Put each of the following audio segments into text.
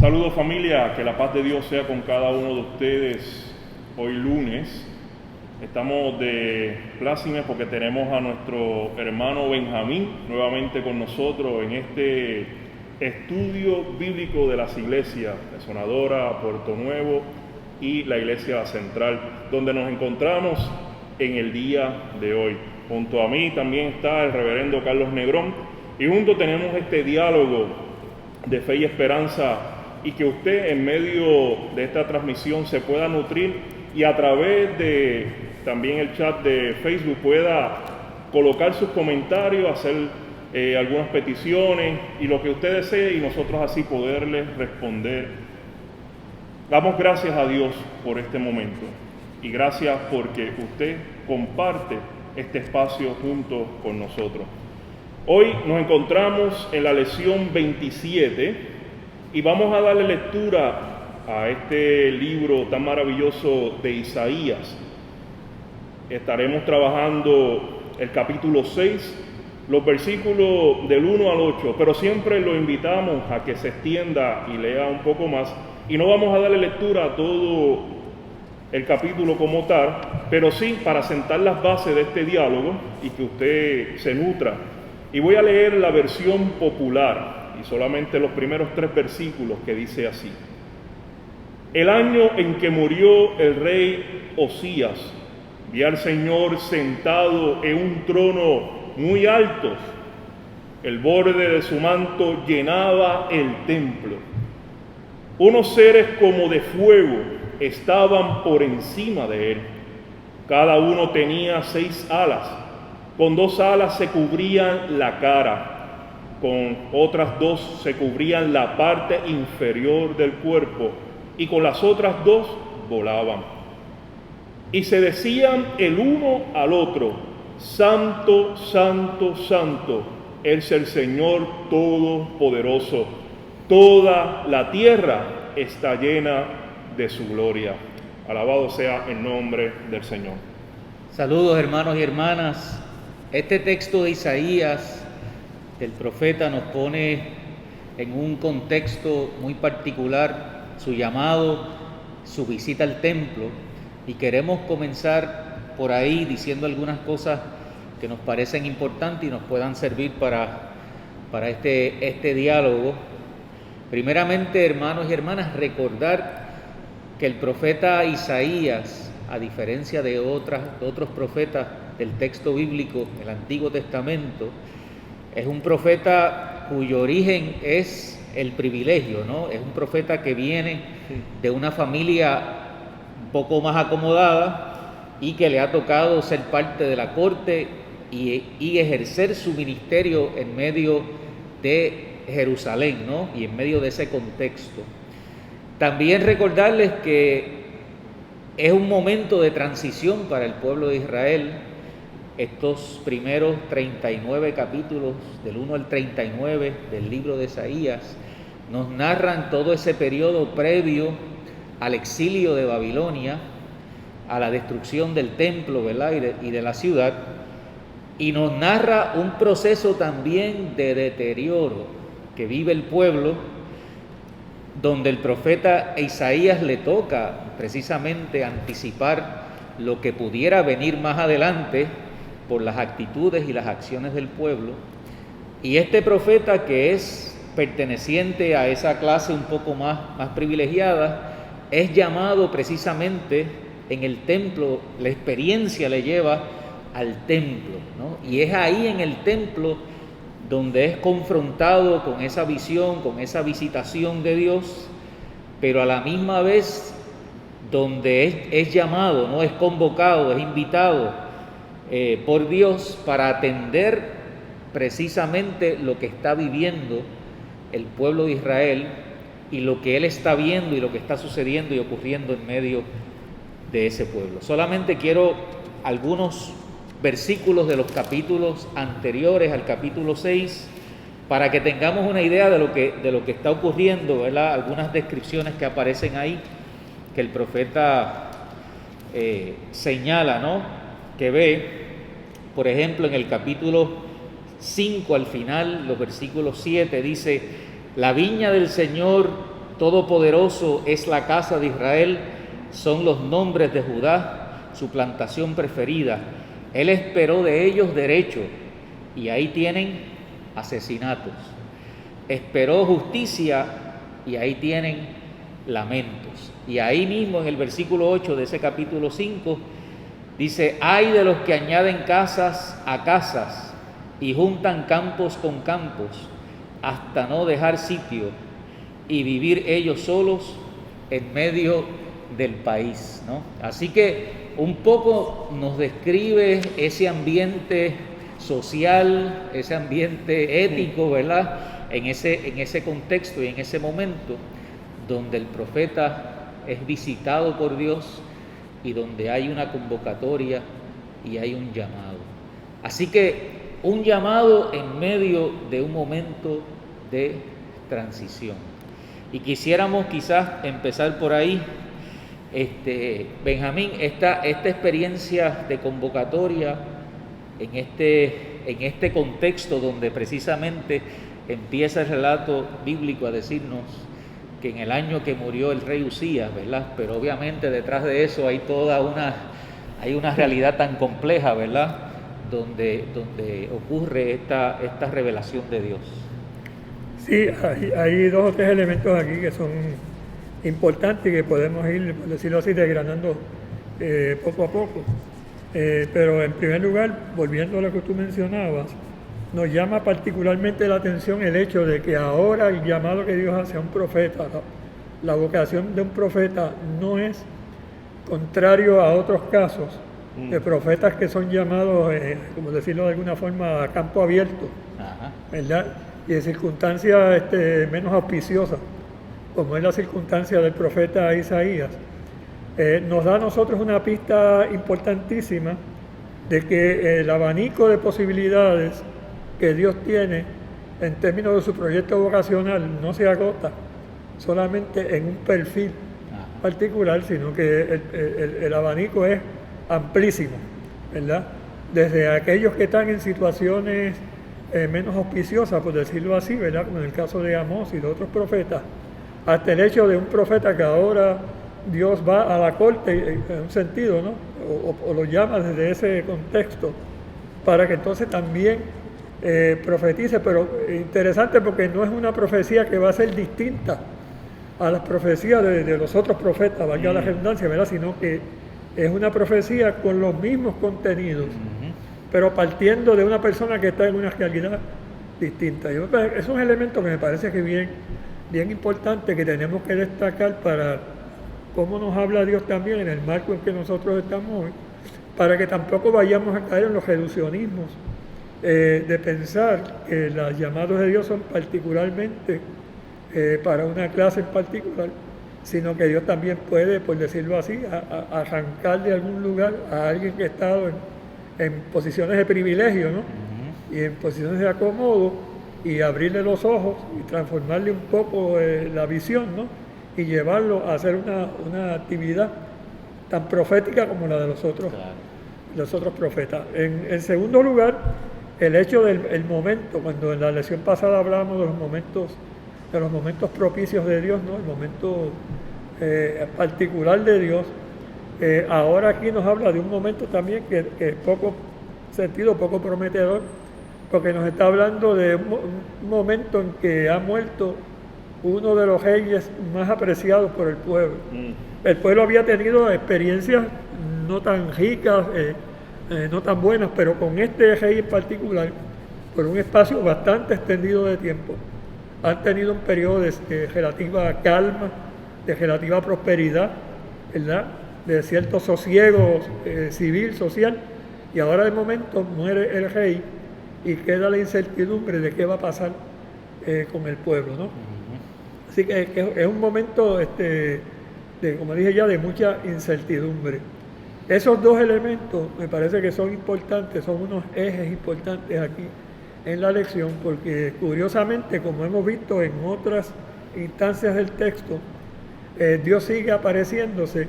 Saludos familia, que la paz de Dios sea con cada uno de ustedes hoy lunes. Estamos de plácemes porque tenemos a nuestro hermano Benjamín nuevamente con nosotros en este estudio bíblico de las iglesias de Sonadora, Puerto Nuevo y la Iglesia Central, donde nos encontramos en el día de hoy. Junto a mí también está el reverendo Carlos Negrón y juntos tenemos este diálogo de fe y esperanza, y que usted en medio de esta transmisión se pueda nutrir y a través de también el chat de Facebook pueda colocar sus comentarios, hacer algunas peticiones y lo que usted desee, y nosotros así poderles responder. Damos gracias a Dios por este momento y gracias porque usted comparte este espacio junto con nosotros. Hoy nos encontramos en la lección 27 y vamos a darle lectura a este libro tan maravilloso de Isaías. Estaremos trabajando el capítulo 6, los versículos del 1 al 8, pero siempre lo invitamos a que se extienda y lea un poco más. Y no vamos a darle lectura a todo el capítulo como tal, pero sí para sentar las bases de este diálogo y que usted se nutra. Y voy a leer la versión popular y solamente los primeros 3 versículos, que dice así: El año en que murió el rey Osías, vi al Señor sentado en un trono muy alto. El borde de su manto llenaba el templo. Unos seres como de fuego estaban por encima de él. Cada uno tenía 6 alas. Con 2 alas se cubrían la cara, con otras 2 se cubrían la parte inferior del cuerpo, y con las otras 2 volaban. Y se decían el uno al otro: Santo, Santo, Santo es el Señor Todopoderoso. Toda la tierra está llena de su gloria. Alabado sea el nombre del Señor. Saludos, hermanos y hermanas. Este texto de Isaías, del profeta, nos pone en un contexto muy particular, su llamado, su visita al templo, y queremos comenzar por ahí diciendo algunas cosas que nos parecen importantes y nos puedan servir para este diálogo. Primeramente, hermanos y hermanas, recordar que el profeta Isaías, a diferencia de otros profetas del texto bíblico, el Antiguo Testamento, es un profeta cuyo origen es el privilegio, ¿no? Es un profeta que viene de una familia un poco más acomodada y que le ha tocado ser parte de la corte y ejercer su ministerio en medio de Jerusalén, ¿no? Y en medio de ese contexto. También recordarles que es un momento de transición para el pueblo de Israel. Estos primeros 39 capítulos, del 1 al 39 del libro de Isaías, nos narran todo ese periodo previo al exilio de Babilonia, a la destrucción del templo, ¿verdad? y de la ciudad, y nos narra un proceso también de deterioro que vive el pueblo, donde el profeta Isaías le toca precisamente anticipar lo que pudiera venir más adelante por las actitudes y las acciones del pueblo. Y este profeta, que es perteneciente a esa clase un poco más privilegiada, es llamado precisamente en el templo, la experiencia le lleva al templo, ¿no? Y es ahí en el templo donde es confrontado con esa visión, con esa visitación de Dios, pero a la misma vez donde es llamado, no es convocado, es invitado por Dios para atender precisamente lo que está viviendo el pueblo de Israel y lo que él está viendo y lo que está sucediendo y ocurriendo en medio de ese pueblo. Solamente quiero algunos versículos de los capítulos anteriores al capítulo 6 para que tengamos una idea de lo que está ocurriendo, ¿verdad? Algunas descripciones que aparecen ahí que el profeta señala, ¿no? Que ve, por ejemplo, en el capítulo 5 al final, los versículos 7, dice: la viña del Señor Todopoderoso es la casa de Israel, son los nombres de Judá, su plantación preferida. Él esperó de ellos derecho, y ahí tienen asesinatos. Esperó justicia, y ahí tienen lamentos. Y ahí mismo en el versículo 8 de ese capítulo 5, dice: ay de los que añaden casas a casas y juntan campos con campos, hasta no dejar sitio y vivir ellos solos en medio del país, ¿no? Así que un poco nos describe ese ambiente social, ese ambiente ético, ¿verdad? En ese contexto y en ese momento donde el profeta es visitado por Dios y donde hay una convocatoria y hay un llamado. Así que un llamado en medio de un momento de transición. Y quisiéramos quizás empezar por ahí, Benjamín, esta experiencia de convocatoria en este contexto donde precisamente empieza el relato bíblico a decirnos que en el año que murió el rey Usías, ¿verdad? Pero obviamente detrás de eso hay una realidad tan compleja, ¿verdad? Donde ocurre esta revelación de Dios. Sí, hay dos o tres elementos aquí que son importantes y que podemos ir, por decirlo así, desgranando poco a poco. Pero en primer lugar, volviendo a lo que tú mencionabas, nos llama particularmente la atención el hecho de que ahora el llamado que Dios hace a un profeta, la vocación de un profeta no es contrario a otros casos de profetas que son llamados, como decirlo de alguna forma, a campo abierto, ¿verdad? Y de circunstancias menos auspiciosas, como es la circunstancia del profeta Isaías. Nos da a nosotros una pista importantísima de que el abanico de posibilidades que Dios tiene en términos de su proyecto vocacional no se agota solamente en un perfil particular, sino que el abanico es amplísimo, ¿verdad? Desde aquellos que están en situaciones menos auspiciosas, por decirlo así, ¿verdad? Como en el caso de Amós y de otros profetas, hasta el hecho de un profeta que ahora Dios va a la corte, en un sentido, ¿no? O lo llama desde ese contexto, para que entonces también profetice, pero interesante porque no es una profecía que va a ser distinta a las profecías de los otros profetas, valga la redundancia, ¿verdad? Sino que es una profecía con los mismos contenidos, pero partiendo de una persona que está en una realidad distinta. Es un elemento que me parece que bien importante, que tenemos que destacar para cómo nos habla Dios también en el marco en que nosotros estamos hoy, para que tampoco vayamos a caer en los reduccionismos de pensar que los llamados de Dios son particularmente para una clase en particular, sino que Dios también puede, por decirlo así, arrancar de algún lugar a alguien que ha estado en posiciones de privilegio, ¿no? Y en posiciones de acomodo, y abrirle los ojos y transformarle un poco la visión, ¿no? Y llevarlo a hacer una actividad tan profética como la de los otros profetas. En segundo lugar, el hecho del momento, cuando en la lección pasada hablábamos de los momentos propicios de Dios, ¿no? El momento particular de Dios, ahora aquí nos habla de un momento también que es poco prometedor, porque nos está hablando de un momento en que ha muerto uno de los reyes más apreciados por el pueblo. El pueblo había tenido experiencias no tan ricas, no tan buenas, pero con este rey en particular, por un espacio bastante extendido de tiempo, han tenido un periodo de relativa calma, de relativa prosperidad, ¿verdad? De cierto sosiego civil, social, y ahora de momento muere el rey y queda la incertidumbre de qué va a pasar con el pueblo, ¿no? Así que es un momento, como dije ya, de mucha incertidumbre. Esos dos elementos me parece que son importantes, son unos ejes importantes aquí en la lección, porque curiosamente, como hemos visto en otras instancias del texto, Dios sigue apareciéndose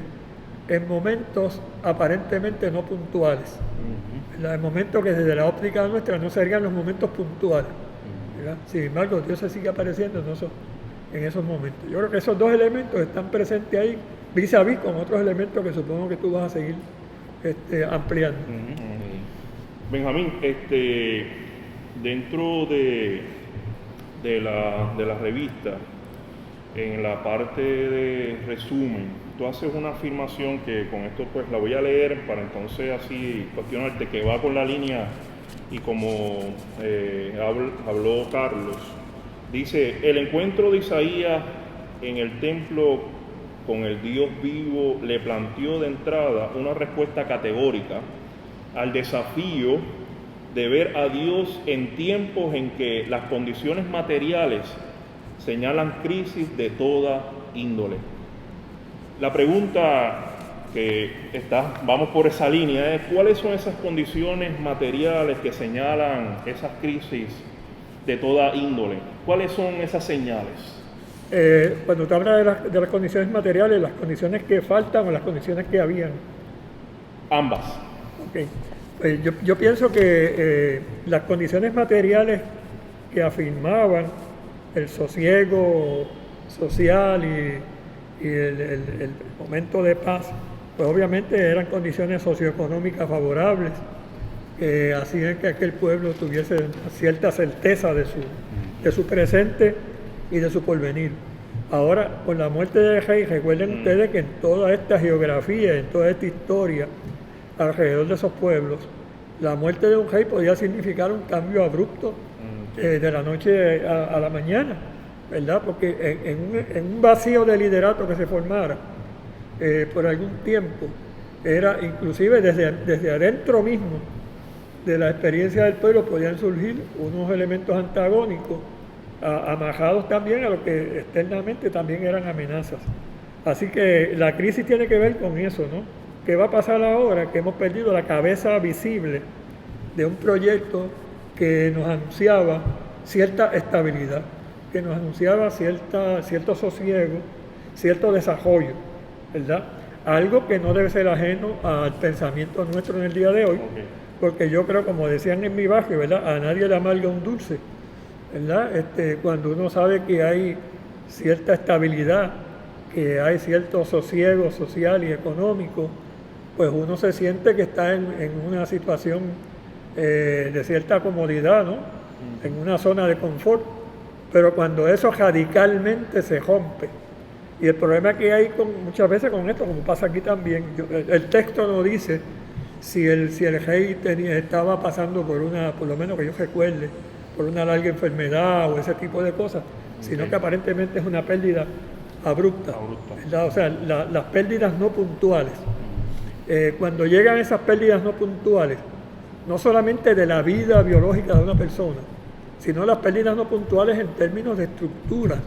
en momentos aparentemente no puntuales, en momentos que desde la óptica nuestra no serían los momentos puntuales, ¿verdad? Sin embargo, Dios se sigue apareciendo en esos momentos. Yo creo que esos dos elementos están presentes ahí, vis a vis con otros elementos que supongo que tú vas a seguir ampliando. Benjamín, dentro de la revista, en la parte de resumen, tú haces una afirmación que con esto pues la voy a leer para entonces así cuestionarte, que va con la línea y como habló Carlos. Dice: el encuentro de Isaías en el templo con el Dios vivo le planteó de entrada una respuesta categórica al desafío de ver a Dios en tiempos en que las condiciones materiales señalan crisis de toda índole. La pregunta vamos por esa línea, es ¿cuáles son esas condiciones materiales que señalan esas crisis de toda índole? ¿Cuáles son esas señales? Cuando tú hablas de las condiciones materiales, ¿las condiciones que faltan o las condiciones que habían? Ambas. Okay. Pues yo pienso que las condiciones materiales que afirmaban el sosiego social y el momento de paz, pues obviamente eran condiciones socioeconómicas favorables que hacían que aquel pueblo tuviese cierta certeza de su presente y de su porvenir. Ahora, con la muerte del rey, recuerden ustedes que en toda esta geografía, en toda esta historia alrededor de esos pueblos, la muerte de un rey podía significar un cambio abrupto de la noche a la mañana, ¿verdad? Porque en un vacío de liderato que se formara por algún tiempo, era inclusive desde adentro mismo de la experiencia del pueblo podían surgir unos elementos antagónicos amarrados también a lo que externamente también eran amenazas. Así que la crisis tiene que ver con eso, ¿no? ¿Qué va a pasar ahora que hemos perdido la cabeza visible de un proyecto que nos anunciaba cierta estabilidad, que nos anunciaba cierto sosiego, cierto desarrollo, ¿verdad? Algo que no debe ser ajeno al pensamiento nuestro en el día de hoy, porque yo creo, como decían en mi barrio, ¿verdad? A nadie le amarga un dulce, ¿verdad? Cuando uno sabe que hay cierta estabilidad, que hay cierto sosiego social y económico, pues uno se siente que está en una situación de cierta comodidad, ¿no? En una zona de confort. Pero cuando eso radicalmente se rompe, y el problema que hay muchas veces con esto, como pasa aquí también, el texto no dice si el rey estaba pasando por lo menos que yo recuerde, por una larga enfermedad o ese tipo de cosas, sino que aparentemente es una pérdida abrupta. O sea, las pérdidas no puntuales. Cuando llegan esas pérdidas no puntuales, no solamente de la vida biológica de una persona, sino las pérdidas no puntuales en términos de estructuras,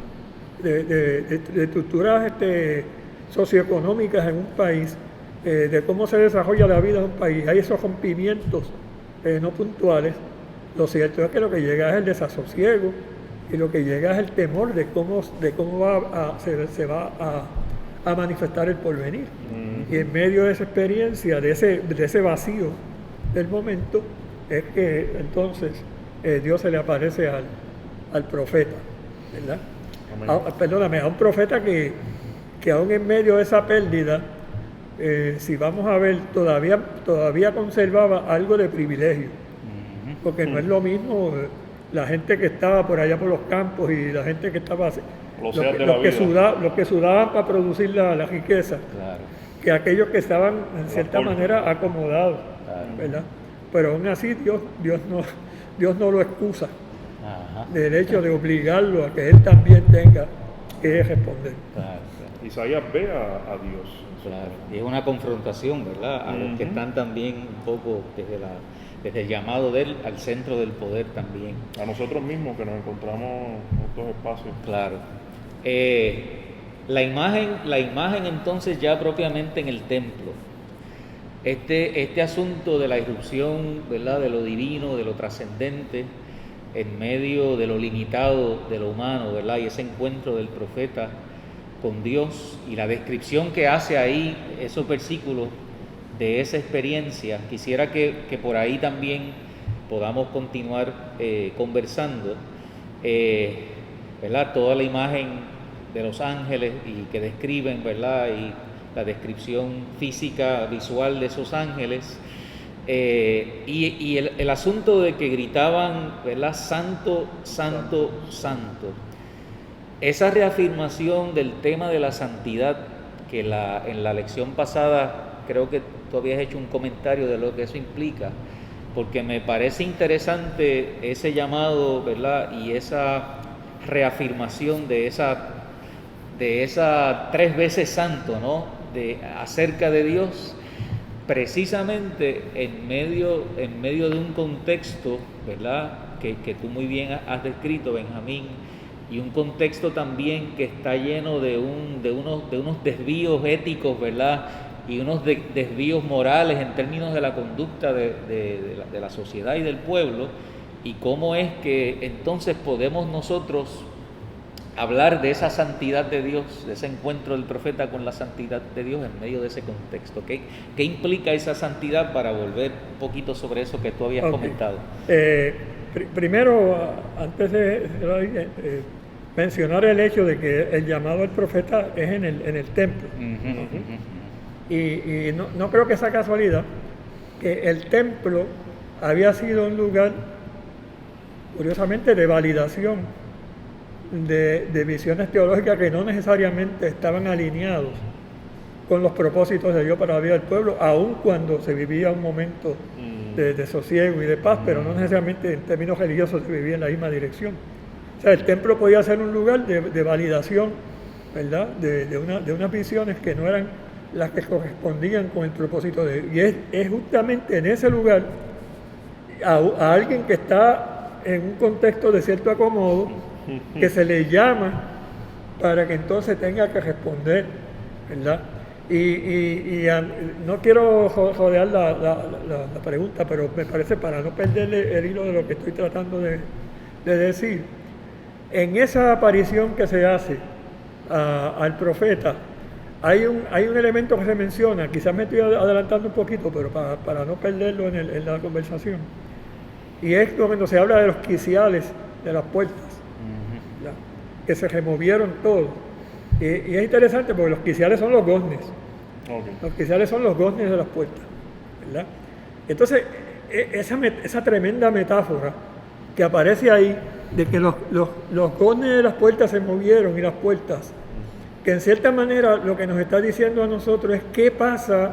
de estructuras socioeconómicas en un país, de cómo se desarrolla la vida en un país. Hay esos rompimientos no puntuales. Lo cierto es que lo que llega es el desasosiego y lo que llega es el temor de cómo se va a manifestar el porvenir. Y en medio de esa experiencia, de ese vacío del momento, es que entonces Dios se le aparece al profeta, ¿verdad? Perdóname, a un profeta que aún en medio de esa pérdida, si vamos a ver, todavía conservaba algo de privilegio, porque no es lo mismo la gente que estaba por allá por los campos y la gente que estaba los que sudaban para producir la riqueza, claro, que aquellos que estaban en cierta manera acomodados, claro, ¿verdad? Pero aún así Dios no lo excusa del hecho de obligarlo a que él también tenga que responder. Claro. Isaías ve a Dios. Claro. Y es una confrontación, ¿verdad? A los que están también un poco desde el llamado de él al centro del poder también. A nosotros mismos que nos encontramos en estos espacios. Claro. La imagen entonces ya propiamente en el templo. Este asunto de la irrupción, ¿verdad? De lo divino, de lo trascendente, en medio de lo limitado de lo humano, ¿verdad? Y ese encuentro del profeta con Dios y la descripción que hace ahí, esos versículos de esa experiencia, quisiera que por ahí también podamos continuar conversando, ¿verdad? Toda la imagen los ángeles y que describen, ¿verdad? Y la descripción física, visual de esos ángeles. Y el asunto de que gritaban, ¿verdad? Santo, santo, santo. Esa reafirmación del tema de la santidad, que en la lección pasada creo que tú habías hecho un comentario de lo que eso implica, porque me parece interesante ese llamado, ¿verdad? Y esa reafirmación de esa 3 veces santo, ¿no? Acerca de Dios, precisamente en medio de un contexto, ¿verdad? Que tú muy bien has descrito, Benjamín, y un contexto también que está lleno de unos desvíos éticos, ¿verdad? Y unos desvíos morales en términos de la conducta de la sociedad y del pueblo, y cómo es que entonces podemos nosotros hablar de esa santidad de Dios, de ese encuentro del profeta con la santidad de Dios en medio de ese contexto. ¿Qué implica esa santidad, para volver un poquito sobre eso que tú habías comentado? Primero, antes de mencionar el hecho de que el llamado al profeta es en el templo. Y no creo que sea casualidad que el templo había sido un lugar, curiosamente, de validación de visiones teológicas que no necesariamente estaban alineados con los propósitos de Dios para la vida del pueblo, aun cuando se vivía un momento de sosiego y de paz, pero no necesariamente en términos religiosos se vivía en la misma dirección. O sea, el templo podía ser un lugar de validación, ¿verdad? De unas visiones que no eran las que correspondían con el propósito de Dios. Y es justamente en ese lugar a alguien que está en un contexto de cierto acomodo que se le llama para que entonces tenga que responder, ¿verdad? Y no quiero jodear la pregunta, pero me parece, para no perderle el hilo de lo que estoy tratando de decir, en esa aparición que se hace al profeta, hay un elemento que se menciona, quizás me estoy adelantando un poquito, pero para no perderlo en la conversación, y es cuando se habla de los quiciales de las puertas, ¿verdad? Que se removieron todos. Y es interesante porque los quiciales son los goznes. Okay. Los quiciales son los goznes de las puertas, ¿verdad? Entonces, esa tremenda metáfora que aparece ahí, de que los goznes de las puertas se movieron, y las puertas, que en cierta manera lo que nos está diciendo a nosotros es qué pasa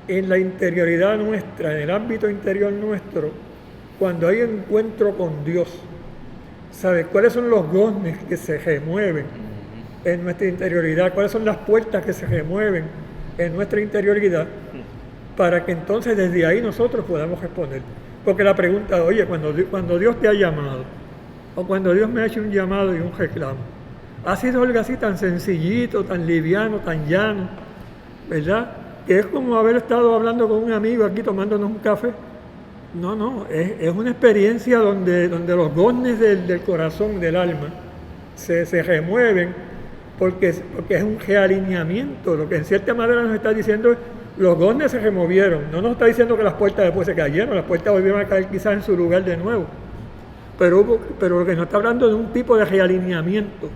en la interioridad nuestra, en el ámbito interior nuestro, cuando hay encuentro con Dios. ¿Sabes? ¿Cuáles son los goznes que se remueven en nuestra interioridad? ¿Cuáles son las puertas que se remueven en nuestra interioridad? Para que entonces desde ahí nosotros podamos responder. Porque la pregunta, oye, cuando Dios te ha llamado, o cuando Dios me ha hecho un llamado y un reclamo, ha sido algo así tan sencillito, tan liviano, tan llano, ¿verdad? Que es como haber estado hablando con un amigo aquí tomándonos un café. No, es una experiencia donde los goznes del corazón, del alma, se remueven, porque es un realineamiento. Lo que en cierta manera nos está diciendo es, los goznes se removieron. No nos está diciendo que las puertas después se cayeron, las puertas volvieron a caer quizás en su lugar de nuevo. Pero lo que nos está hablando de un tipo de realineamiento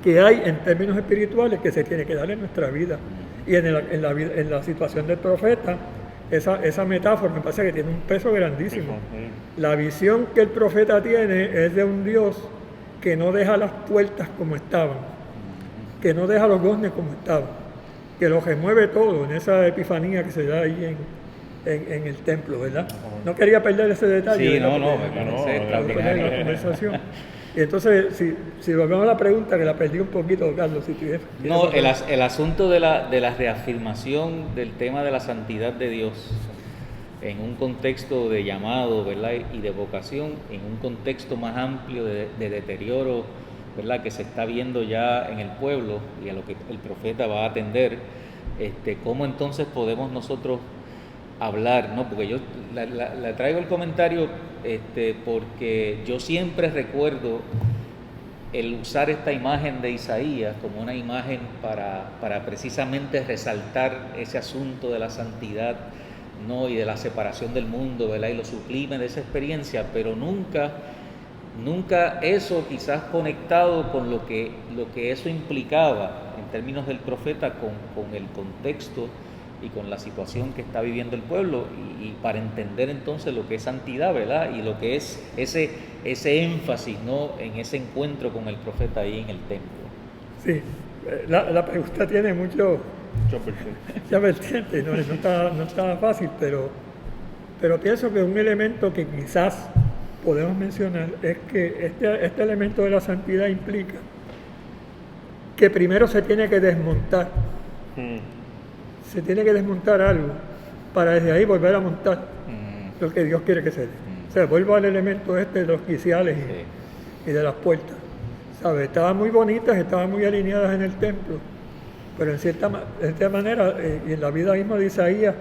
que hay en términos espirituales que se tiene que dar en nuestra vida. Y en la situación del profeta, esa metáfora me parece que tiene un peso grandísimo. La visión que el profeta tiene es de un Dios que no deja las puertas como estaban, que no deja los goznes como estaban, que los remueve todo en esa epifanía que se da ahí en el templo, ¿verdad? No quería perder ese detalle. Sí, me parece la conversación. Y entonces, si volvemos a la pregunta, que la perdí un poquito, Carlos, si tienes... No, el asunto de la reafirmación del tema de la santidad de Dios en un contexto de llamado, ¿verdad? Y de vocación, en un contexto más amplio de deterioro, ¿verdad? Que se está viendo ya en el pueblo y a lo que el profeta va a atender, ¿cómo entonces podemos nosotros hablar, ¿no? Porque yo la traigo el comentario porque yo siempre recuerdo el usar esta imagen de Isaías como una imagen para precisamente resaltar ese asunto de la santidad, ¿no? Y de la separación del mundo, ¿verdad? Y lo sublime de esa experiencia, pero nunca nunca eso quizás conectado con lo que eso implicaba en términos del profeta con el contexto y con la situación que está viviendo el pueblo y para entender entonces lo que es santidad, ¿verdad? Y lo que es ese énfasis, ¿no? En ese encuentro con el profeta ahí en el templo. Sí, la pregunta tiene muchas vertientes, no está fácil, pero pienso que un elemento que quizás podemos mencionar es que este elemento de la santidad implica que primero se tiene que desmontar. Se tiene que desmontar algo para desde ahí volver a montar lo que Dios quiere que se dé. O sea, vuelvo al elemento de los quiciales y de las puertas. ¿Sabes? Estaban muy bonitas, estaban muy alineadas en el templo, pero en cierta manera, y en la vida misma de Isaías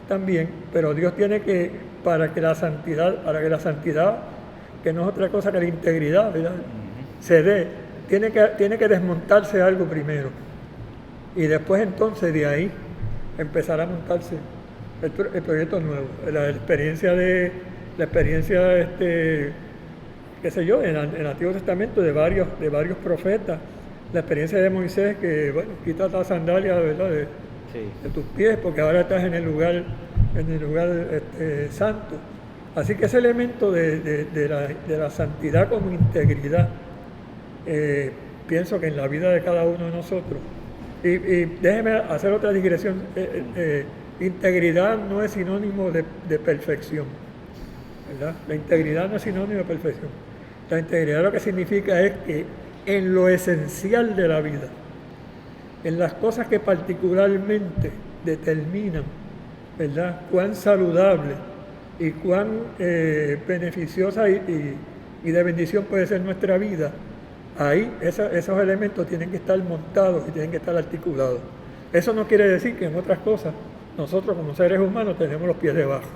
también, pero Dios tiene que, para que la santidad, que no es otra cosa que la integridad, ¿verdad? Se dé, tiene que desmontarse algo primero. Y después entonces de ahí empezar a montarse el proyecto nuevo, la experiencia qué sé yo, en el Antiguo Testamento de varios profetas, la experiencia de Moisés que, bueno, quita la sandalia, ¿verdad? de tus pies, porque ahora estás en el lugar santo. Así que ese elemento de la santidad como integridad, pienso que en la vida de cada uno de nosotros, y déjeme hacer otra digresión, integridad no es sinónimo de perfección, ¿verdad? La integridad no es sinónimo de perfección. La integridad lo que significa es que en lo esencial de la vida, en las cosas que particularmente determinan, ¿verdad?, cuán saludable y cuán beneficiosa y de bendición puede ser nuestra vida, ahí esos elementos tienen que estar montados y tienen que estar articulados. Eso no quiere decir que en otras cosas nosotros como seres humanos tenemos los pies debajo,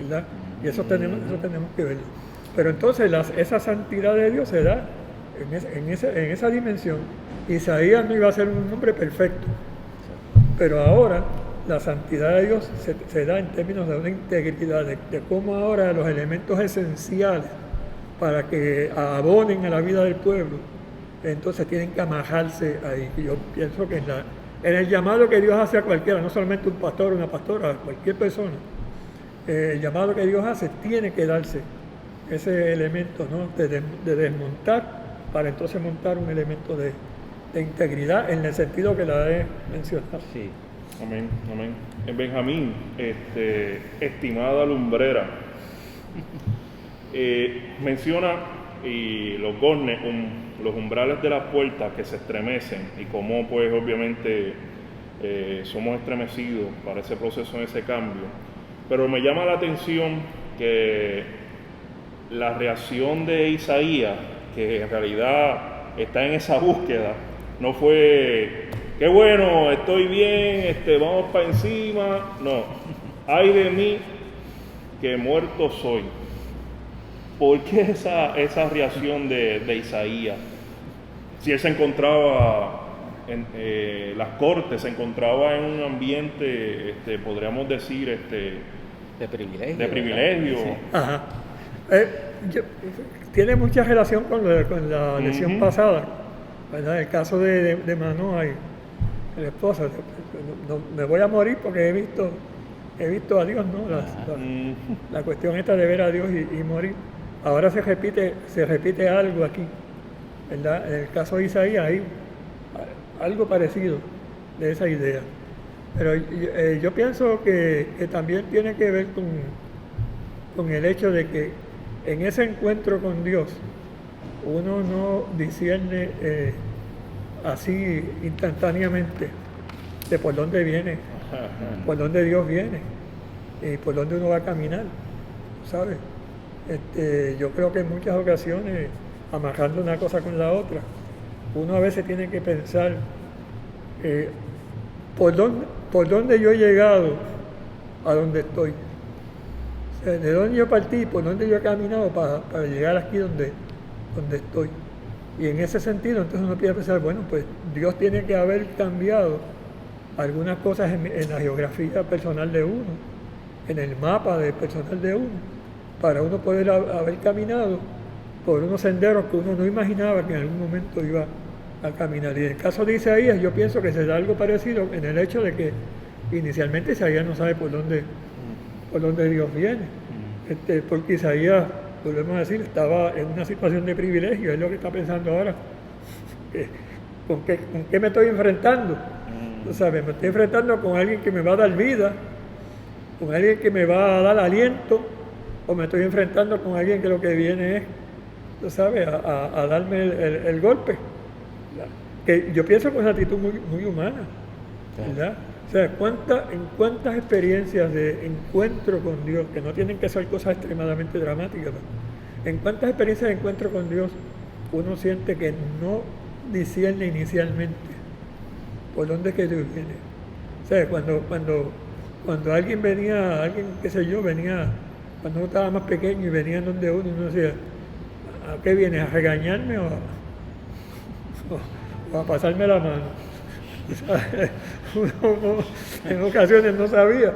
¿verdad? Y eso tenemos que verlo. Pero entonces esa santidad de Dios se da en esa dimensión. Isaías no iba a ser un hombre perfecto, pero ahora la santidad de Dios se da en términos de una integridad, de cómo ahora los elementos esenciales para que abonen a la vida del pueblo, entonces tienen que amajarse ahí. Y yo pienso que en el llamado que Dios hace a cualquiera, no solamente un pastor o una pastora, a cualquier persona, el llamado que Dios hace tiene que darse ese elemento, ¿no?, de desmontar para entonces montar un elemento de integridad en el sentido que la he mencionado. Sí. Amén, amén. En Benjamín, estimada lumbrera, menciona y los gornes, los umbrales de las puertas que se estremecen y cómo pues obviamente somos estremecidos para ese proceso, en ese cambio. Pero me llama la atención que la reacción de Isaías, que en realidad está en esa búsqueda, no fue, qué bueno, estoy bien, vamos para encima. No, ay de mí que muerto soy. ¿Por qué esa reacción de Isaías? Si él se encontraba en las cortes, se encontraba en un ambiente, podríamos decir, de privilegio. De privilegio. Sí. Ajá. Tiene mucha relación con la lección pasada, ¿verdad? El caso de Manoah y la esposa. No, me voy a morir porque he visto a Dios, ¿no? La cuestión esta de ver a Dios y morir. Ahora se repite algo aquí, ¿verdad? En el caso de Isaías hay algo parecido de esa idea. Pero yo pienso que también tiene que ver con el hecho de que en ese encuentro con Dios uno no discierne así instantáneamente de por dónde viene, por dónde Dios viene y por dónde uno va a caminar, ¿sabes? Yo creo que en muchas ocasiones, amarrando una cosa con la otra, uno a veces tiene que pensar por dónde yo he llegado a donde estoy. O sea, de dónde yo partí, por dónde yo he caminado para llegar aquí donde estoy. Y en ese sentido, entonces uno tiene que pensar, bueno, pues Dios tiene que haber cambiado algunas cosas en la geografía personal de uno, en el mapa personal de uno, para uno poder haber caminado por unos senderos que uno no imaginaba que en algún momento iba a caminar. Y en el caso de Isaías, yo pienso que se da algo parecido en el hecho de que inicialmente Isaías no sabe por dónde Dios viene. Porque Isaías, volvemos a decir, estaba en una situación de privilegio, es lo que está pensando ahora. ¿Con qué me estoy enfrentando? ¿Tú sabes? Me estoy enfrentando con alguien que me va a dar vida, con alguien que me va a dar aliento, o me estoy enfrentando con alguien que lo que viene es, tú sabes, a darme el golpe. Que yo pienso que es una actitud muy humana, ¿verdad? O sea, en cuántas experiencias de encuentro con Dios, que no tienen que ser cosas extremadamente dramáticas, en cuántas experiencias de encuentro con Dios uno siente que no discierne inicialmente por dónde es que Dios viene. O sea, cuando alguien venía, qué sé yo, venía, cuando uno estaba más pequeño y venían donde uno decía, ¿a qué vienes? ¿A regañarme o a pasarme la mano? Uno en ocasiones no sabía.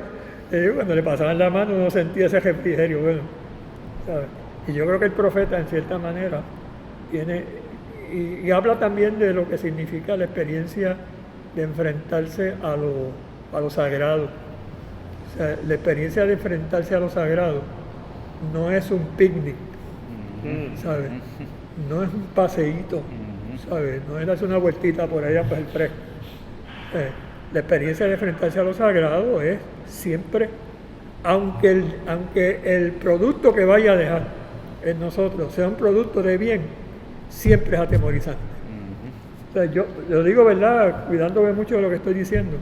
Cuando le pasaban la mano uno sentía ese refrigerio, bueno, ¿sabes? Y yo creo que el profeta en cierta manera tiene, y habla también de lo que significa la experiencia de enfrentarse a lo sagrado. O sea, la experiencia de enfrentarse a lo sagrado no es un picnic, ¿sabes? No es un paseíto, ¿sabes? No es darse una vueltita por allá para el fresco. La experiencia de enfrentarse a lo sagrado es siempre, aunque el producto que vaya a dejar en nosotros sea un producto de bien, siempre es atemorizante. O sea, yo lo digo, ¿verdad?, cuidándome mucho de lo que estoy diciendo,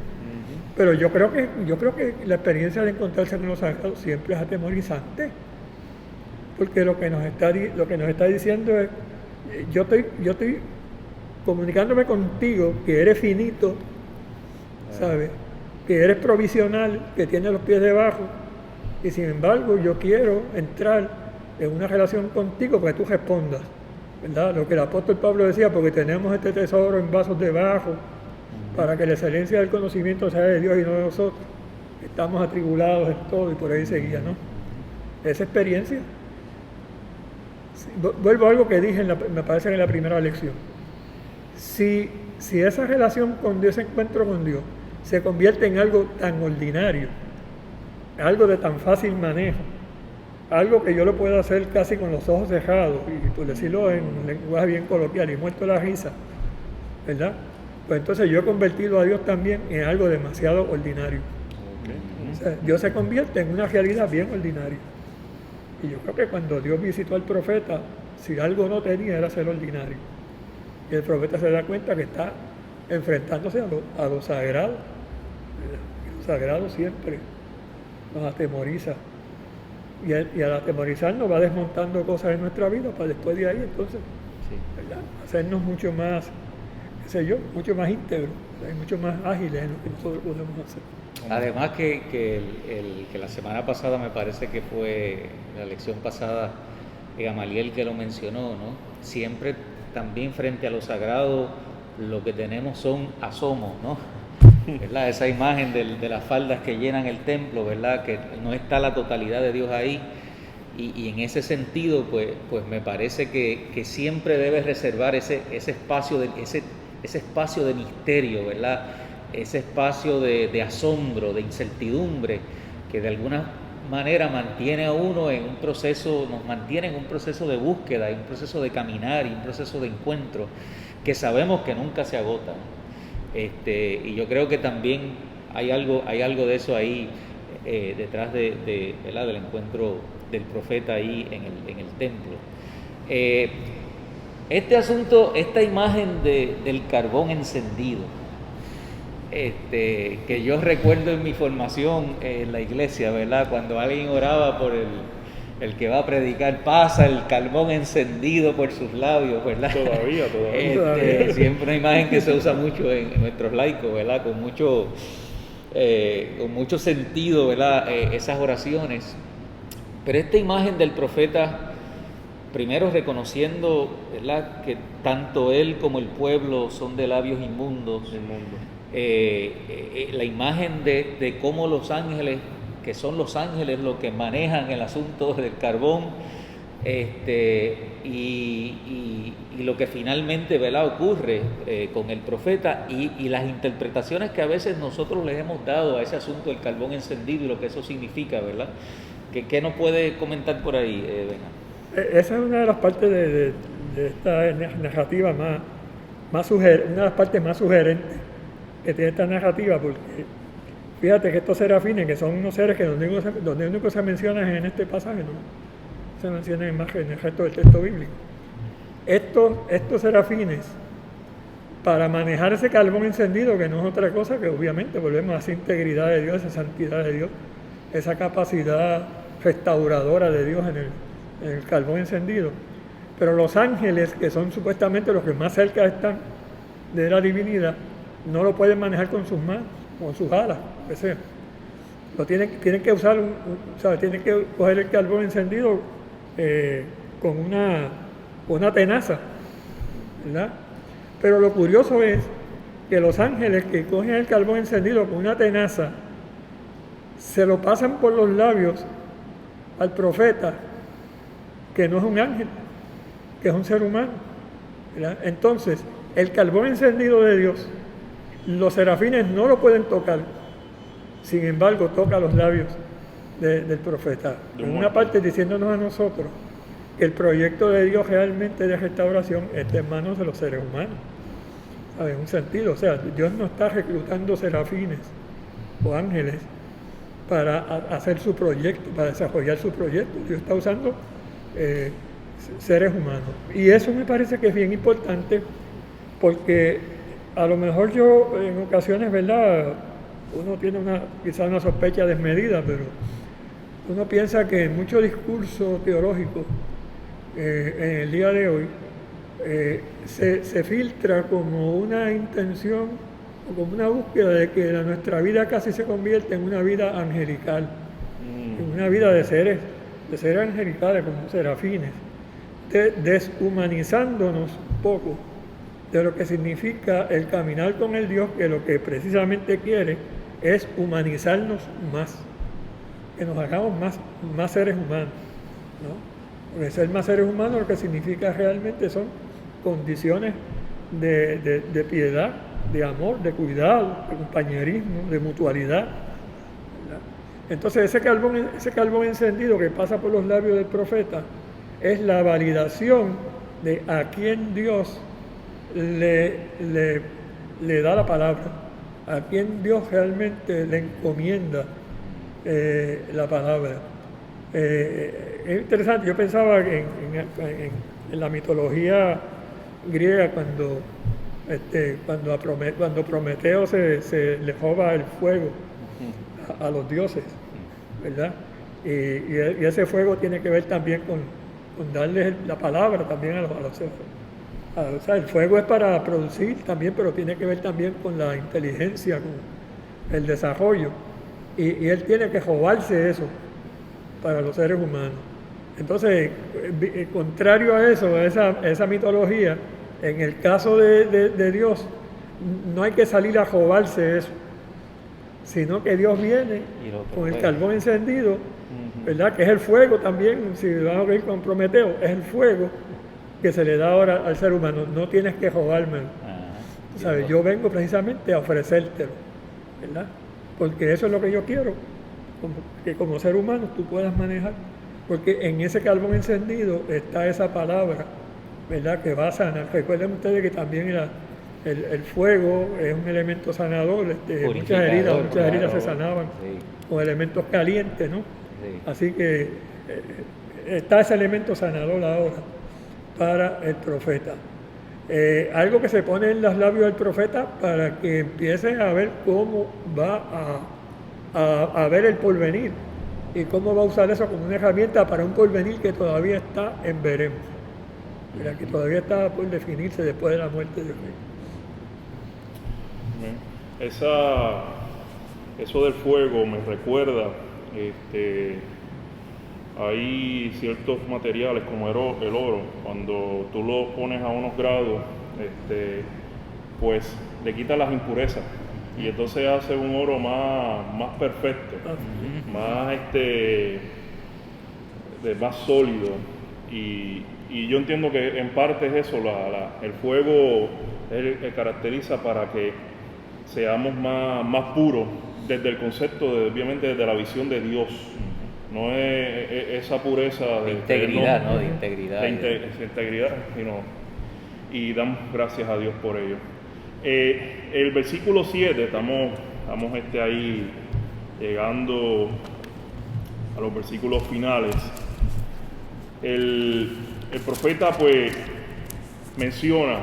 pero yo creo que la experiencia de encontrarse con lo sagrado siempre es atemorizante, porque lo que nos está diciendo es, yo estoy comunicándome contigo, que eres finito, ¿sabes? Que eres provisional, que tienes los pies debajo, y sin embargo yo quiero entrar en una relación contigo para que tú respondas, ¿verdad? Lo que el apóstol Pablo decía, porque tenemos este tesoro en vasos de barro, para que la excelencia del conocimiento sea de Dios y no de nosotros. Estamos atribulados en todo, y por ahí seguía, ¿no? Esa experiencia. Vuelvo a algo que dije, me parece que en la primera lección. Si esa relación con Dios, ese encuentro con Dios, se convierte en algo tan ordinario, algo de tan fácil manejo, algo que yo lo puedo hacer casi con los ojos cerrados, y por decirlo en lenguaje bien coloquial, y muerto la risa, ¿verdad? Pues entonces yo he convertido a Dios también en algo demasiado ordinario. O sea, Dios se convierte en una realidad bien ordinaria. Y yo creo que cuando Dios visitó al profeta, si algo no tenía era ser ordinario. Y el profeta se da cuenta que está enfrentándose a lo sagrado. Y lo sagrado siempre nos atemoriza. Y al atemorizarnos va desmontando cosas en nuestra vida para después de ahí entonces, ¿verdad?, hacernos mucho más, qué sé yo, mucho más íntegros, mucho más ágiles en lo que nosotros podemos hacer. Además que la semana pasada, me parece que fue la lección pasada, Gamaliel que lo mencionó, ¿no? Siempre también frente a lo sagrado lo que tenemos son asomos, ¿no? ¿Verdad? Esa imagen de las faldas que llenan el templo, ¿verdad? Que no está la totalidad de Dios ahí, y en ese sentido pues me parece que siempre debes reservar ese espacio de misterio, ¿verdad? Ese espacio de asombro, de incertidumbre, que de alguna manera mantiene a uno en un proceso, nos mantiene en un proceso de búsqueda, en un proceso de caminar y un proceso de encuentro que sabemos que nunca se agota. Y yo creo que también hay algo de eso ahí detrás ¿verdad?, del encuentro del profeta ahí en el templo. Este asunto, esta imagen del carbón encendido, que yo recuerdo en mi formación en la iglesia, ¿verdad?, cuando alguien oraba por el que va a predicar, pasa el carbón encendido por sus labios, ¿verdad? Todavía. Siempre una imagen que se usa mucho en nuestros laicos, ¿verdad? Con mucho sentido, ¿verdad? Esas oraciones. Pero esta imagen del profeta, primero reconociendo, ¿verdad?, que tanto él como el pueblo son de labios inmundos. La imagen de cómo los ángeles, que son los ángeles los que manejan el asunto del carbón, y lo que finalmente, ¿verdad?, ocurre con el profeta y las interpretaciones que a veces nosotros les hemos dado a ese asunto del carbón encendido y lo que eso significa, ¿verdad? ¿Qué nos puede comentar por ahí, Benja? Esa es una de las partes de esta narrativa una de las partes más sugerentes que tiene esta narrativa, porque fíjate que estos serafines, que son unos seres que donde único se mencionan en este pasaje, no se mencionan más que en el resto del texto bíblico. Estos serafines, para manejar ese carbón encendido, que no es otra cosa que obviamente volvemos a esa integridad de Dios, esa santidad de Dios, esa capacidad restauradora de Dios en el carbón encendido. Pero los ángeles, que son supuestamente los que más cerca están de la divinidad, no lo pueden manejar con sus manos, con sus alas, lo que sea. Tienen que usar tienen que coger el carbón encendido con una tenaza, ¿verdad? Pero lo curioso es que los ángeles que cogen el carbón encendido con una tenaza se lo pasan por los labios al profeta, que no es un ángel, que es un ser humano, ¿verdad? Entonces, el carbón encendido de Dios, los serafines no lo pueden tocar, sin embargo, toca los labios del profeta. En una parte diciéndonos a nosotros que el proyecto de Dios realmente de restauración está en manos de los seres humanos. ¿Sabes? En un sentido, o sea, Dios no está reclutando serafines o ángeles para hacer su proyecto, para desarrollar su proyecto. Dios está usando seres humanos. Y eso me parece que es bien importante, porque a lo mejor yo en ocasiones, ¿verdad?, uno tiene quizás una sospecha desmedida, pero uno piensa que mucho discurso teológico en el día de hoy se filtra como una intención o como una búsqueda de que nuestra vida casi se convierte en una vida angelical, en una vida de seres angelicales como serafines, deshumanizándonos un poco de lo que significa el caminar con el Dios, que lo que precisamente quiere es humanizarnos más, que nos hagamos más seres humanos, ¿no? Porque ser más seres humanos lo que significa realmente son condiciones de piedad, de amor, de cuidado, de compañerismo, de mutualidad, ¿verdad? Entonces ese carbón encendido que pasa por los labios del profeta es la validación de a quién Dios le da la palabra, a quien Dios realmente le encomienda la palabra. Es interesante, yo pensaba en la mitología griega cuando Prometeo se le roba el fuego a los dioses, ¿verdad? Y ese fuego tiene que ver también con darles la palabra también a los seres. O sea, el fuego es para producir también, pero tiene que ver también con la inteligencia, con el desarrollo. Y él tiene que robarse eso para los seres humanos. Entonces, contrario a eso, a esa mitología, en el caso de Dios, no hay que salir a robarse eso, sino que Dios viene con el carbón encendido, ¿verdad? Que es el fuego también, si vamos a ver con Prometeo, es el fuego que se le da ahora al ser humano. No tienes que robármelo. ¿Sabes? Yo vengo precisamente a ofrecértelo, ¿verdad? Porque eso es lo que yo quiero, que como ser humano tú puedas manejar. Porque en ese carbón encendido está esa palabra, ¿verdad?, que va a sanar. Recuerden ustedes que también el fuego es un elemento sanador. Muchas heridas se sanaban con elementos calientes, ¿no? Sí. Así que está ese elemento sanador ahora para el profeta. Algo que se pone en los labios del profeta para que empiecen a ver cómo va a ver el porvenir y cómo va a usar eso como una herramienta para un porvenir que todavía está en veremos, ¿verdad? Que todavía está por definirse después de la muerte de Cristo. Eso del fuego me recuerda, hay ciertos materiales como el oro, cuando tú lo pones a unos grados, pues le quitas las impurezas y entonces hace un oro más perfecto, más sólido, y Y yo entiendo que en parte es eso, el fuego él caracteriza para que seamos más puros desde el concepto, obviamente desde la visión de Dios. No es esa pureza de integridad, ¿no? De integridad. Integridad, y damos gracias a Dios por ello. El versículo 7, estamos ahí llegando a los versículos finales. El profeta pues menciona: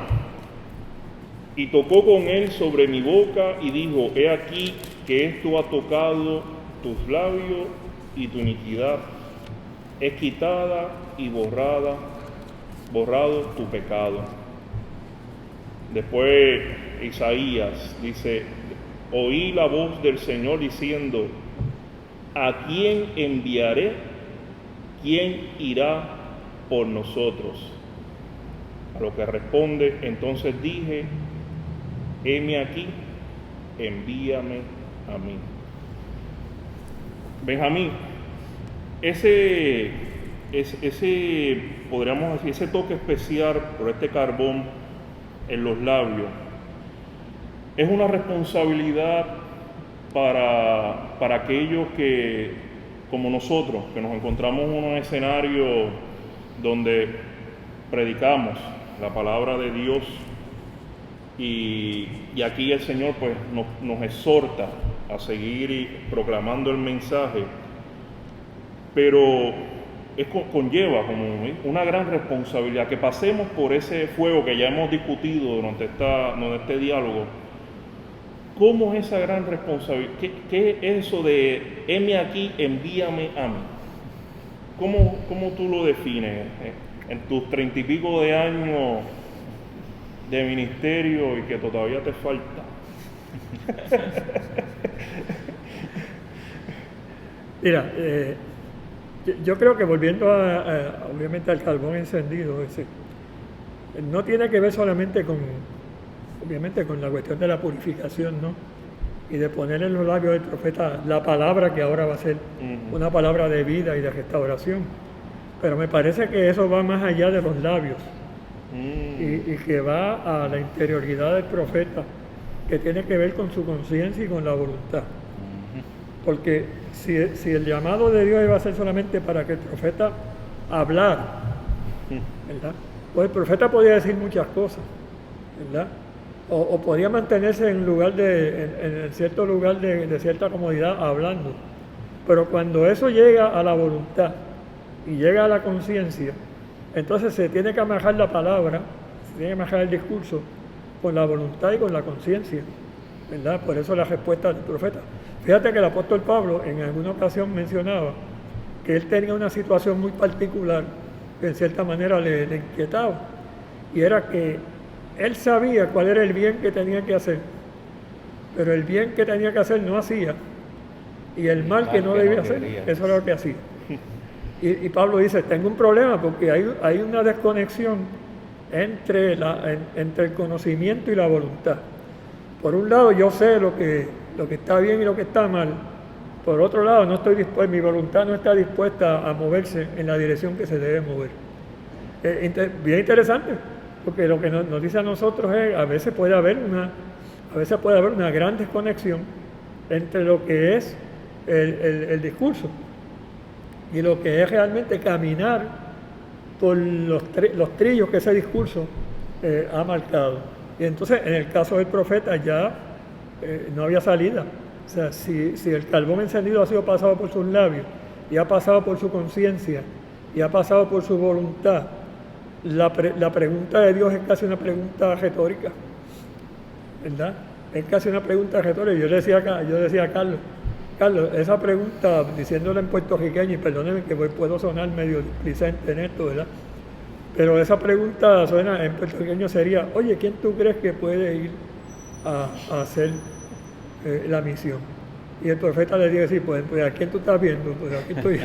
y tocó con él sobre mi boca y dijo, he aquí que esto ha tocado tus labios y tu iniquidad es quitada y borrado tu pecado. Después Isaías dice, oí la voz del Señor diciendo, ¿a quién enviaré? ¿Quién irá por nosotros? A lo que responde, entonces dije, heme aquí, envíame a mí. Benjamín, ese podríamos decir, ese toque especial por este carbón en los labios, es una responsabilidad para aquellos que, como nosotros, que nos encontramos en un escenario donde predicamos la palabra de Dios y aquí el Señor pues nos exhorta a seguir proclamando el mensaje, pero conlleva como una gran responsabilidad que pasemos por ese fuego que ya hemos discutido durante este diálogo. ¿Cómo es esa gran responsabilidad? ¿Qué es eso de heme aquí, envíame a mí? ¿Cómo tú lo defines en tus 30 y pico de años de ministerio y que todavía te falta? Mira, yo creo que volviendo obviamente al carbón encendido, no tiene que ver solamente obviamente con la cuestión de la purificación, ¿no? Y de poner en los labios del profeta la palabra que ahora va a ser una palabra de vida y de restauración. Pero me parece que eso va más allá de los labios y que va a la interioridad del profeta, que tiene que ver con su conciencia y con la voluntad. Porque si el llamado de Dios iba a ser solamente para que el profeta hablara, ¿verdad? Pues el profeta podía decir muchas cosas, ¿verdad? O podía mantenerse en cierto lugar de cierta comodidad hablando. Pero cuando eso llega a la voluntad y llega a la conciencia, entonces se tiene que amarrar la palabra, se tiene que amarrar el discurso con la voluntad y con la conciencia, ¿verdad? Por eso la respuesta del profeta. Fíjate que el apóstol Pablo en alguna ocasión mencionaba que él tenía una situación muy particular que en cierta manera le inquietaba, y era que él sabía cuál era el bien que tenía que hacer, pero el bien que tenía que hacer no hacía, y el mal que no debía hacer, eso era lo que hacía. Y Pablo dice, tengo un problema porque hay una desconexión entre el conocimiento y la voluntad. Por un lado yo sé lo que está bien y lo que está mal, por otro lado no estoy dispuesto, mi voluntad no está dispuesta a moverse en la dirección que se debe mover. Bien interesante, porque lo que nos dice a nosotros es, a veces puede haber una gran desconexión entre lo que es el discurso y lo que es realmente caminar por los trillos que ese discurso ha marcado. Y entonces en el caso del profeta ya no había salida. O sea, si el carbón encendido ha sido pasado por sus labios y ha pasado por su conciencia y ha pasado por su voluntad, la pregunta de Dios es casi una pregunta retórica, ¿verdad? Es casi una pregunta retórica. Yo decía a Carlos, esa pregunta, diciéndola en puertorriqueño, y perdónenme que puedo sonar medio displicente en esto, ¿verdad? Pero esa pregunta suena en puertorriqueño sería, oye, ¿quién tú crees que puede ir a hacer la misión? Y el profeta le dice, sí, pues ¿a quién tú estás viendo? Pues aquí estoy yo.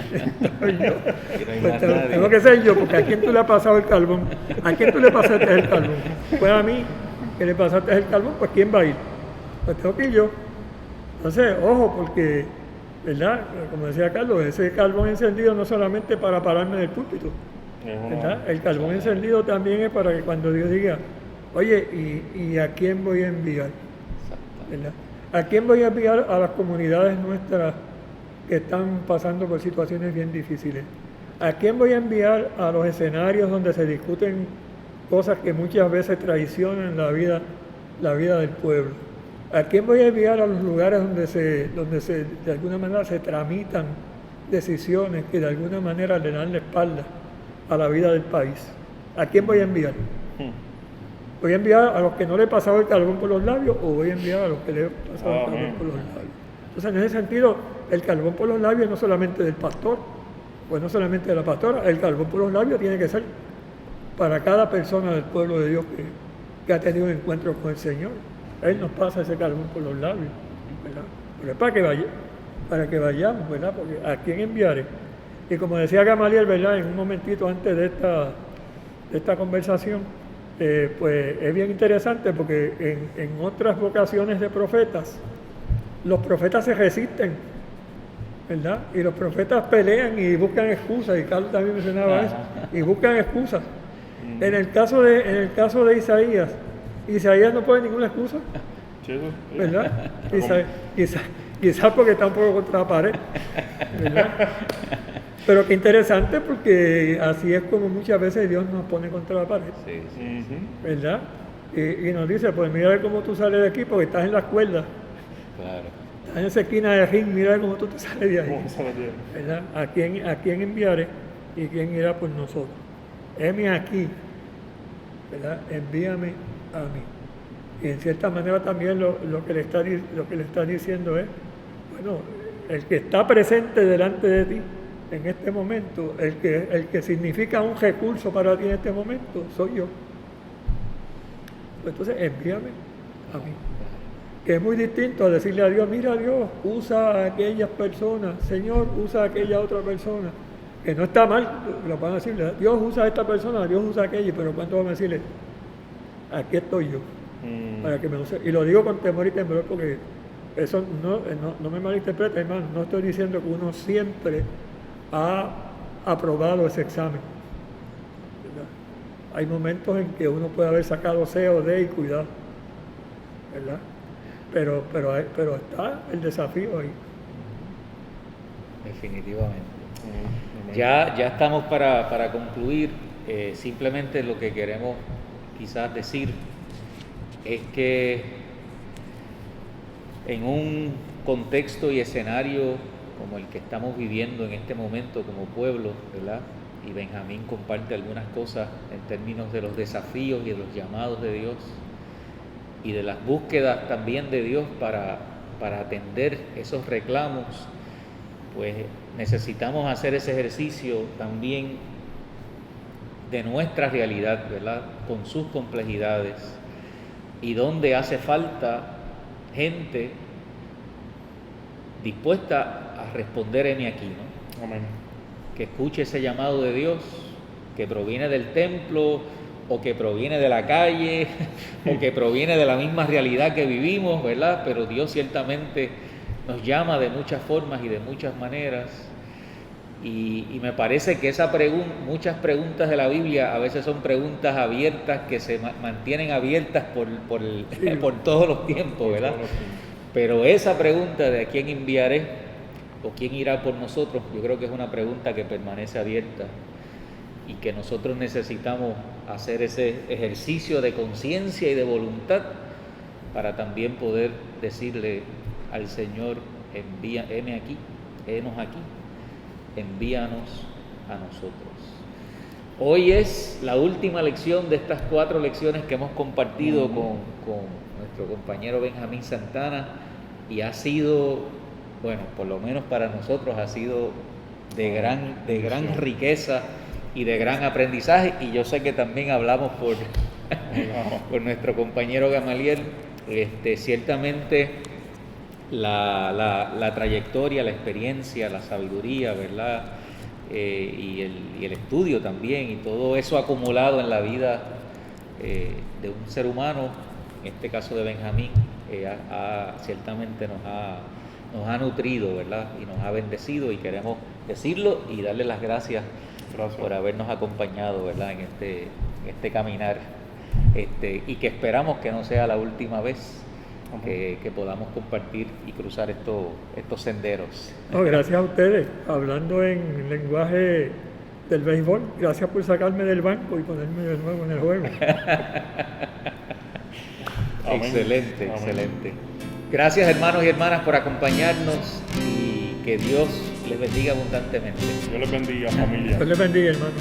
Pues tengo que ser yo, porque ¿a quién tú le has pasado el carbón? ¿A quién tú le pasaste el carbón? Pues a mí, que le pasaste el carbón, pues ¿quién va a ir? Pues tengo que ir yo. Entonces, ojo, porque, ¿verdad? Como decía Carlos, ese carbón encendido no solamente para pararme en el púlpito, ¿verdad? El carbón encendido también es para que cuando Dios diga, oye, ¿y a quién voy a enviar? ¿Verdad? ¿A quién voy a enviar? A las comunidades nuestras que están pasando por situaciones bien difíciles. ¿A quién voy a enviar? A los escenarios donde se discuten cosas que muchas veces traicionan la vida del pueblo. ¿A quién voy a enviar? A los lugares donde de alguna manera se tramitan decisiones que de alguna manera le dan la espalda a la vida del país? ¿A quién voy a enviar? ¿Voy a enviar a los que no le he pasado el carbón por los labios o voy a enviar a los que le he pasado el carbón por los labios? Entonces, en ese sentido, el carbón por los labios no solamente del pastor, pues no solamente de la pastora, el carbón por los labios tiene que ser para cada persona del pueblo de Dios que ha tenido un encuentro con el Señor. Él nos pasa ese carbón por los labios, ¿verdad? Pero es para que vayamos, ¿verdad? Porque ¿a quién enviaré? Y como decía Gamaliel, ¿verdad? En un momentito antes de esta conversación, pues es bien interesante porque en otras vocaciones de profetas, los profetas se resisten, ¿verdad? Y los profetas pelean y buscan excusas, y Carlos también mencionaba eso, y buscan excusas. En el caso de Isaías no pone ninguna excusa, ¿verdad? Quizás porque está un poco contra la pared, ¿verdad? Pero qué interesante, porque así es como muchas veces Dios nos pone contra la pared, ¿verdad? Y nos dice, pues mira cómo tú sales de aquí, porque estás en las cuerdas. Claro. Estás en esa esquina de ring, mira cómo tú te sales de ahí, ¿verdad? ¿A quién enviaré y quién irá por nosotros? Heme aquí, ¿verdad? Envíame a mí. Y en cierta manera también lo que le está diciendo es, bueno, el que está presente delante de ti en este momento, el que significa un recurso para ti en este momento, soy yo. Pues entonces envíame a mí. Que es muy distinto a decirle a Dios, mira Dios, usa a aquellas personas, Señor, usa a aquella otra persona. Que no está mal, lo van a decirle, Dios usa a esta persona, Dios usa a aquella, pero ¿cuánto van a decirle? Aquí estoy yo, para que me use. Y lo digo con temor y temblor porque eso no me malinterprete, hermano, no estoy diciendo que uno siempre ha aprobado ese examen, ¿verdad? Hay momentos en que uno puede haber sacado C o D y cuidado, ¿verdad? Pero está el desafío ahí. Definitivamente. Ya estamos para concluir. Simplemente lo que queremos quizás decir es que en un contexto y escenario como el que estamos viviendo en este momento como pueblo, ¿verdad? Y Benjamín comparte algunas cosas en términos de los desafíos y de los llamados de Dios y de las búsquedas también de Dios para atender esos reclamos, pues necesitamos hacer ese ejercicio también de nuestra realidad, ¿verdad? Con sus complejidades y donde hace falta gente dispuesta a responder heme aquí, ¿no? Amén. Que escuche ese llamado de Dios que proviene del templo o que proviene de la calle o que proviene de la misma realidad que vivimos, ¿verdad? Pero Dios ciertamente nos llama de muchas formas y de muchas maneras. Y me parece que muchas preguntas de la Biblia a veces son preguntas abiertas que se mantienen abiertas por todos los tiempos, ¿verdad? Pero esa pregunta de ¿a quién enviaré o quién irá por nosotros? Yo creo que es una pregunta que permanece abierta y que nosotros necesitamos hacer ese ejercicio de conciencia y de voluntad para también poder decirle al Señor, heme aquí, henos aquí, envíanos a nosotros. Hoy es la última lección de estas 4 lecciones que hemos compartido con nuestro compañero Benjamín Santana y ha sido, bueno, por lo menos para nosotros ha sido de gran riqueza y de gran aprendizaje, y yo sé que también hablamos por nuestro compañero Gamaliel. Ciertamente la trayectoria, la experiencia, la sabiduría, ¿verdad? Y el estudio también, y todo eso acumulado en la vida de un ser humano, en este caso de Benjamín, ciertamente nos ha nutrido, ¿verdad? Y nos ha bendecido, y queremos decirlo y darle las gracias Gracias. por habernos acompañado, ¿verdad? En este caminar, y que esperamos que no sea la última vez que podamos compartir y cruzar estos senderos. No, gracias a ustedes, hablando en lenguaje del béisbol, gracias por sacarme del banco y ponerme de nuevo en el juego. Amén. Excelente, Amén. excelente. Gracias, hermanos y hermanas, por acompañarnos y que Dios les bendiga abundantemente. Dios les bendiga, familia. Dios les bendiga, hermano.